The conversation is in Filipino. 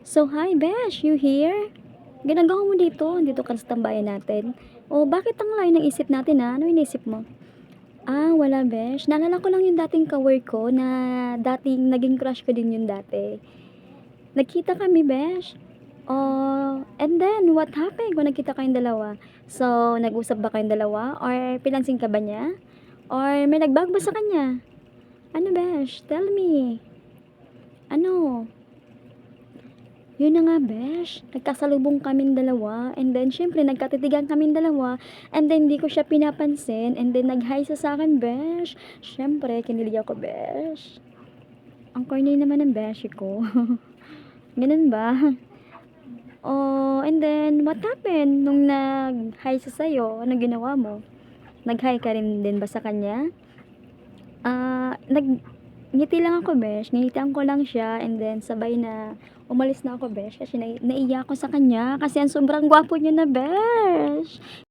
So, hi Besh, you here? Ginagawa mo dito? Dito ka sa tambayan natin. O, bakit ang layo ng isip natin ha? Ano inisip mo? Wala Besh. Naalala ko lang yung dating ka-work ko na dating naging crush ko din yun dati. Nagkita kami Besh. Oh, and then, what happened kung nagkita kayong dalawa? So, nag-usap ba kayong dalawa? Or pinansin ka ba niya? Or may nagbago ba sa kanya? Ano Besh? Tell me. Ano? Yun na nga besh, nagkasalubong kaming dalawa and then siyempre nagkatitigan kaming dalawa and then hindi ko siya pinapansin and then nag-hi siya sa'kin besh. Siyempre kinilig ako besh. Ang corny naman ng beshi ko. Ganun ba? Oh, and then what happened nung nag-hi siya sa'yo? Anong ginawa mo? Nag-hi ka rin din ba sa kanya? Ngiti lang ako besh, ningitian ko lang siya and then sabay na umalis na ako besh kasi naiiyak ako sa kanya kasi ang sobrang gwapo niya na besh.